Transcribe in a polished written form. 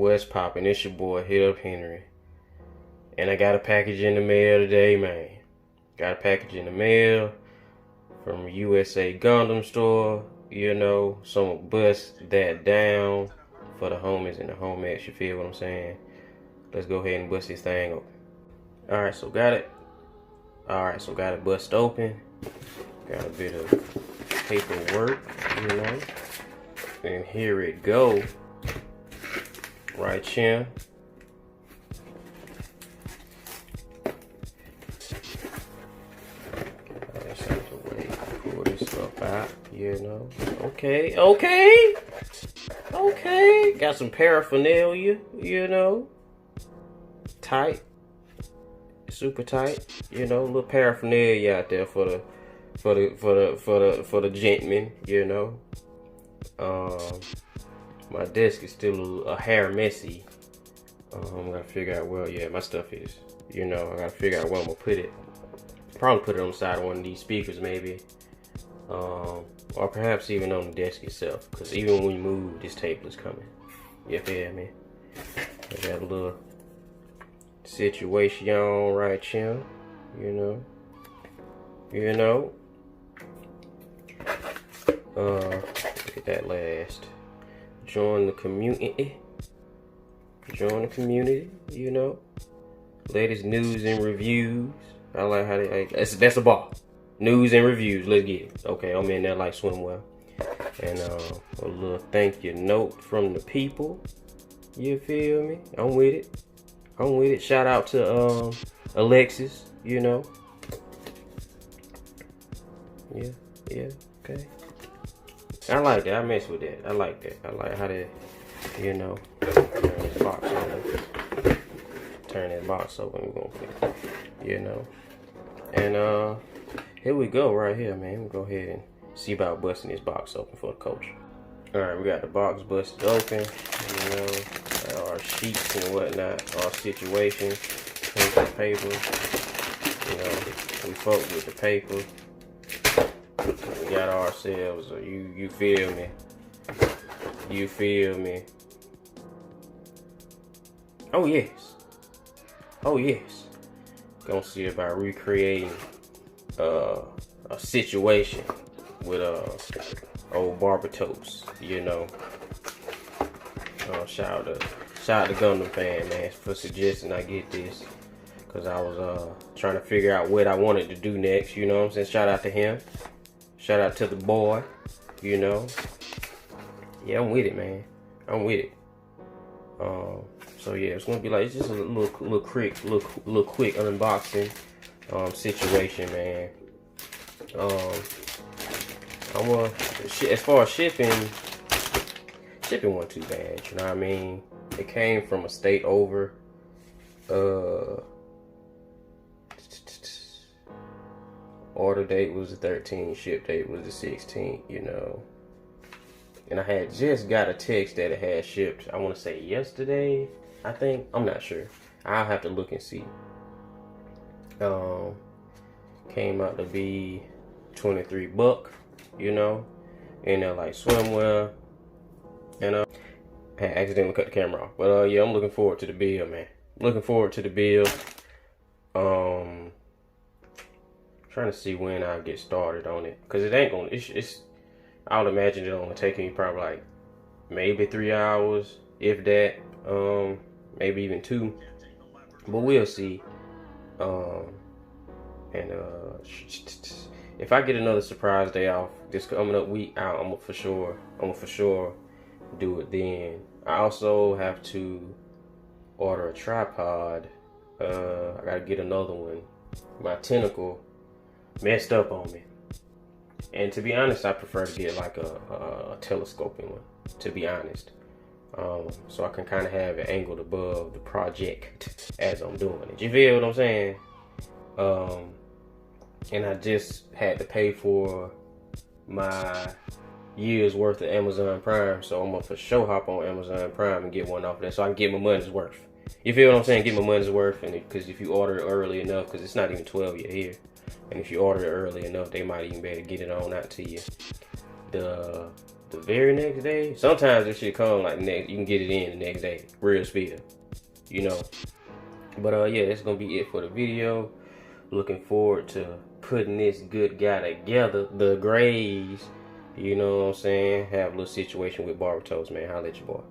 What's poppin'? It's your boy, Hit Up Henry. And I got a package in the mail today, man. Got a package in the mail from USA Gundam Store. You know, someone bust that down for the homies and the homettes, you feel what I'm saying? Let's go ahead and bust this thing open. Alright, so got it. Got it bust open. Got a bit of paperwork, you know. And here it go. Right here. That's out the way. Pull this stuff out, you know. Okay. Got some paraphernalia, you know. Tight. Super tight. You know, a little paraphernalia out there for the gentlemen, you know. My desk is still a hair messy. I gotta figure out where, my stuff is. You know, I gotta figure out where I'm gonna put it. Probably put it on the side of one of these speakers, maybe. Or perhaps even on the desk itself. Because even when you move, this table is coming. You feel me? I got a little situation right here. You know. Look at that last. Join the community, you know. Latest news and reviews. I like how they, that's a bar. News and reviews, let's get it. Okay, I'm in there like swimwear. And a little thank you note from the people. You feel me? I'm with it. Shout out to Alexis, you know. Yeah, okay. I like that. I mess with that. I like that. I like how they, you know, turn this box open. Turn that box open. We're gonna fit, you know. And here we go right here, man. We'll go ahead and see about busting this box open for the coach. All right, we got the box busted open. You know, got our sheets and whatnot, our situations, the paper. You know, we fuck with the paper. We got ourselves, you feel me? You feel me? Oh yes. Gonna see about recreating a situation with old Barbatos, you know. Shout out to Gundam fan, man, for suggesting I get this. Cause I was trying to figure out what I wanted to do next, you know what I'm saying? Shout out to him. Shout out to the boy, you know. Yeah, I'm with it, man. I'm with it. So yeah, it's gonna be like, it's just a little quick unboxing situation, man. As far as shipping wasn't too bad. You know what I mean? It came from a state over. Order date was the 13th, ship date was the 16th, you know. And I had just got a text that it had shipped, I want to say yesterday, I think. I'm not sure. I'll have to look and see. Came out to be $23, you know. And they're like swimwear. And I accidentally cut the camera off. But yeah, I'm looking forward to the bill, man. Looking forward to the bill. Trying to see when I'll get started on it, cause it ain't gonna. I would imagine it'll only take me probably like maybe 3 hours, if that. Maybe even 2, but we'll see. If I get another surprise day off this coming up week, I'm gonna for sure do it then. I also have to order a tripod. I gotta get another one. My tentacle messed up on me, and to be honest, I prefer to get like a telescoping one, to be honest, so I can kind of have it angled above the project as I'm doing it. You feel what I'm saying? And I just had to pay for my year's worth of Amazon Prime, so I'm gonna for sure hop on Amazon Prime and get one off of that, so I can get my money's worth. You feel what I'm saying? Get my money's worth, and because if you order it early enough, because it's not even 12 yet here. And if you order it early enough, they might even be able to get it on out to you. The the very next day. Sometimes this shit come like next. You can get it in the next day, real speed, you know. But yeah, that's gonna be it for the video. Looking forward to putting this good guy together, the Graze. You know what I'm saying? Have a little situation with Barber Toast, man. Holla at your boy.